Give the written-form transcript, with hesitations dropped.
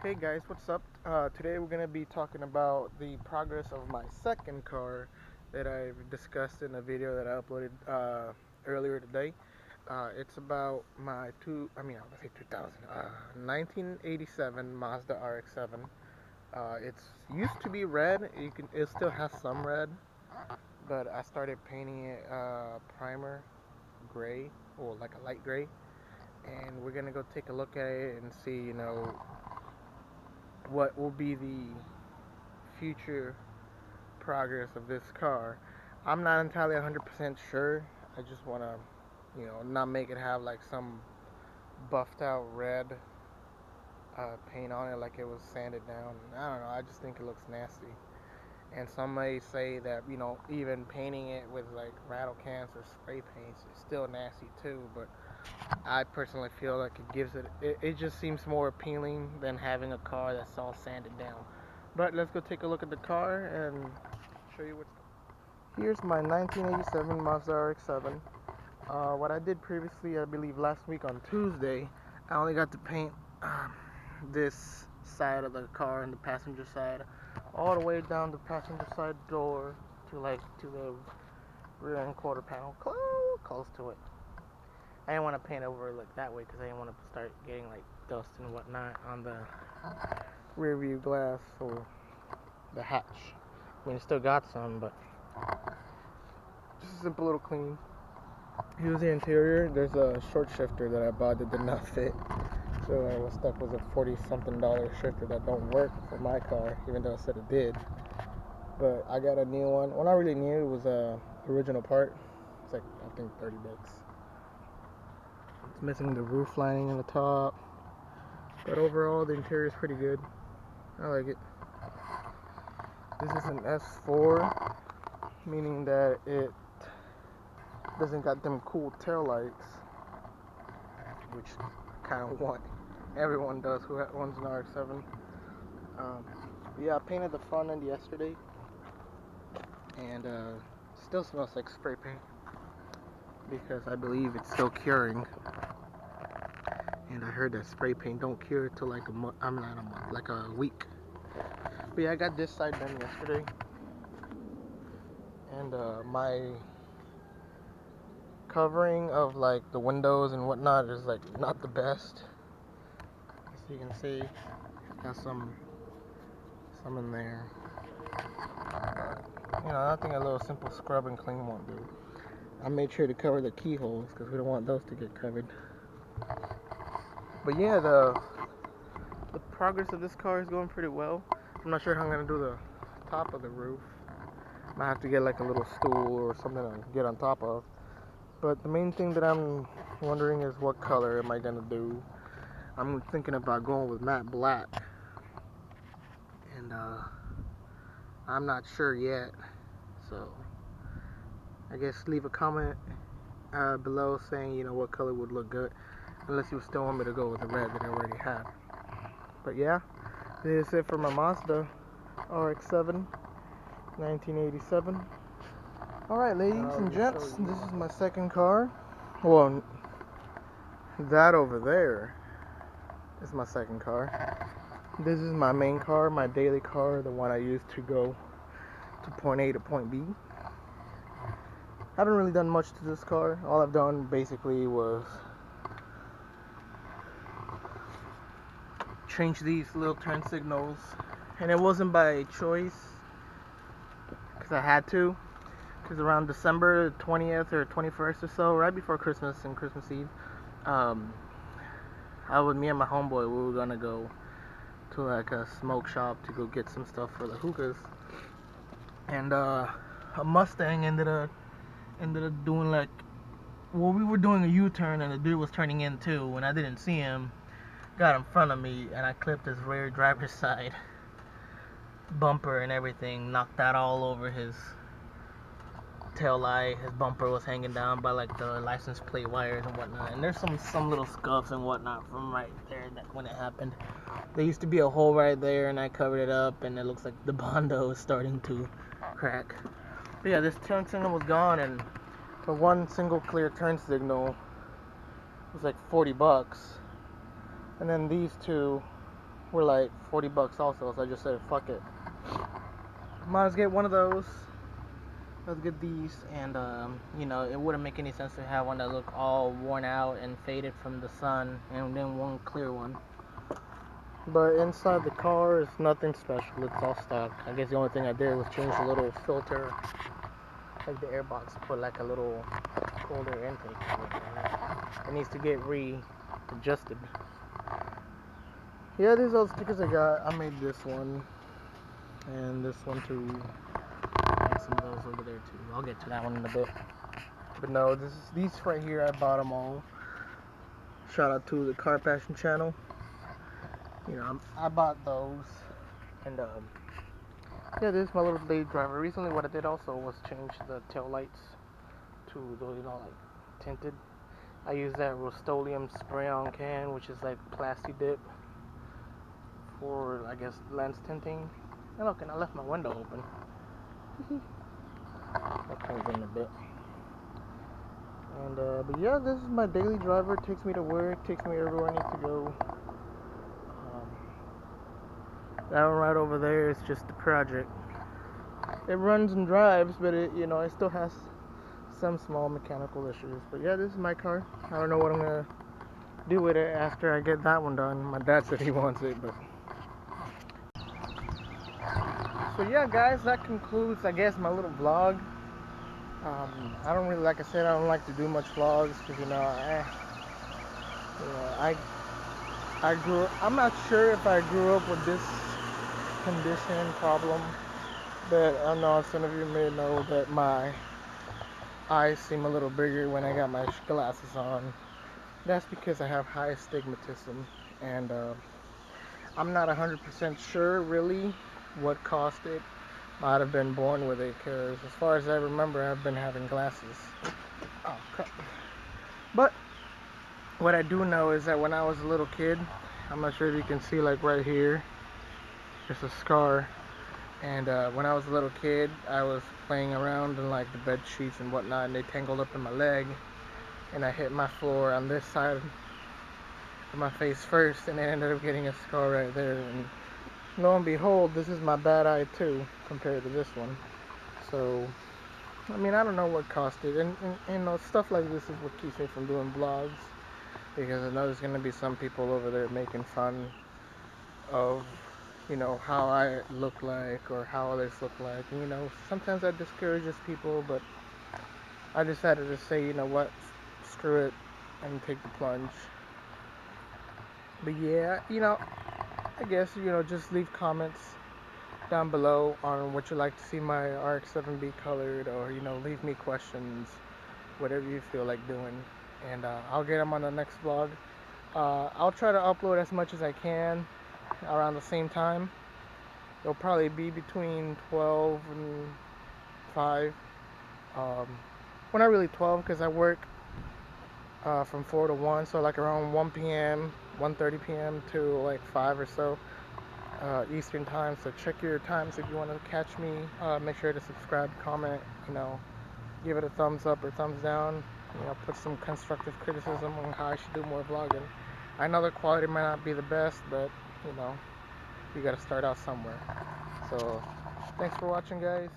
Hey guys, what's up? Today we're going to be talking about the progress of my second car that I've discussed in a video that I uploaded earlier today. It's about my 1987 Mazda RX7. It's used to be red. It still has some red, but I started painting it primer gray, or like a light gray, and we're gonna go take a look at it and see, what will be the future progress of this car. I'm not entirely 100% sure. I just want to, not make it have like some buffed out red paint on it like it was sanded down. I don't know. I just think it looks nasty. And some may say that, even painting it with like rattle cans or spray paints is still nasty too. But I personally feel like it gives it just seems more appealing than having a car that's all sanded down. But let's go take a look at the car and show you what's. Here's my 1987 Mazda RX-7. What I did previously, I believe last week on Tuesday, I only got to paint this side of the car and the passenger side all the way down the passenger side door to the rear end quarter panel, close to it. I didn't want to paint over it like that way because I didn't want to start getting like dust and whatnot on the rear view glass or the hatch. I mean, it still got some, but just a simple little clean. Here's the interior. There's a short shifter that I bought that did not fit, so I was stuck with a $40-something shifter that don't work for my car, even though I said it did. But I got a new one. Well, not really new. It was a original part. It's like, I think, $30. It's missing the roof lining in the top, but overall the interior is pretty good. I like it. This is an S4, meaning that it doesn't got them cool tail lights, which I kind of want. Everyone does who owns an RX-7. Yeah, I painted the front end yesterday, and still smells like spray paint because I believe it's still curing. And I heard that spray paint don't cure till like like a week. But yeah, I got this side done yesterday, and my covering of like the windows and whatnot is like not the best. As you can see, got some in there. Nothing a little simple scrub and clean won't do. I made sure to cover the keyholes because we don't want those to get covered. But yeah, the progress of this car is going pretty well. I'm not sure how I'm going to do the top of the roof. I might have to get like a little stool or something to get on top of. But the main thing that I'm wondering is what color am I going to do. I'm thinking about going with matte black. And I'm not sure yet. So I guess leave a comment below saying, what color would look good. Unless you still want me to go with the red that I already have. But yeah, this is it for my Mazda RX-7 1987. Alright, ladies and gents, this is my second car. Well, that over there is my second car. This is my main car, my daily car, the one I use to go to point A to point B. I haven't really done much to this car. All I've done basically was change these little turn signals, and it wasn't by choice because I had to, because around December 20th or 21st or so, right before Christmas and Christmas Eve, me and my homeboy, we were gonna go to like a smoke shop to go get some stuff for the hookahs, and a Mustang ended up doing like, well, we were doing a U-turn and the dude was turning in too, and I didn't see him. Got in front of me and I clipped his rear driver's side bumper and everything, knocked that all over his tail light. His bumper was hanging down by like the license plate wires and whatnot, and there's some little scuffs and whatnot from right there when it happened. There used to be a hole right there and I covered it up, and it looks like the Bondo is starting to crack. But yeah, this turn signal was gone, and for one single clear turn signal was like $40. And then these two were like 40 bucks also, so I just said fuck it. Might as well get one of those. Let's get these, and you know, it wouldn't make any sense to have one that look all worn out and faded from the sun, and then one clear one. But inside the car is nothing special. It's all stock. I guess the only thing I did was change the little filter, like the airbox, put like a little colder intake. It needs to get readjusted. Yeah, these are the stickers I got. I made this one and this one too. And some of those over there too. I'll get to that one in a bit. But no, these right here, I bought them all. Shout out to the Car Passion channel. You know, I bought those, and yeah, this is my little daily driver. Recently, what I did also was change the tail lights to those, you know, like tinted. I use that Rust-Oleum spray-on can, which is like plastic dip for, I guess, lens tinting. And look, and I left my window open. That comes in a bit. And but yeah, this is my daily driver. It takes me to work, takes me everywhere I need to go. That one right over there is just the project. It runs and drives, but it, you know, it still has some small mechanical issues. But yeah, this is my car. I don't know what I'm gonna do with it after I get that one done. My dad said he wants it, but so yeah, guys, that concludes, I guess, my little vlog. I don't really, like I said, I don't like to do much vlogs because, you know, I'm not sure if I grew up with this condition problem, but I know some of you may know that my eyes seem a little bigger when I got my glasses on. That's because I have high astigmatism, and I'm not 100% sure really what caused it. Might have been born with it, because as far as I remember, I've been having glasses. Oh, crap. But what I do know is that when I was a little kid, I'm not sure if you can see, like right here, there's a scar. And when I was a little kid, I was playing around in like the bed sheets and whatnot, and they tangled up in my leg, and I hit my floor on this side of my face first, and I ended up getting a scar right there. And lo and behold, this is my bad eye too, compared to this one. So, I mean, I don't know what caused it, and you know, stuff like this is what keeps me from doing vlogs, because I know there's gonna be some people over there making fun of, you know, how I look like or how others look like. And, you know, sometimes that discourages people, but I decided to say, you know what, screw it, and take the plunge. But yeah, you know, I guess, you know, just leave comments down below on what you'd like to see my RX-7 be colored, or, you know, leave me questions, whatever you feel like doing, and I'll get them on the next vlog. I'll try to upload as much as I can around the same time. It'll probably be between 12 and 5. Well, not really 12, because I work from 4 to 1, so like around 1 p.m., 1:30 p.m. to like 5 or so Eastern time. So check your times if you want to catch me. Make sure to subscribe, comment, you know, give it a thumbs up or thumbs down. You know, put some constructive criticism on how I should do more vlogging. I know the quality might not be the best, but you know, you got to start out somewhere. So thanks for watching, guys.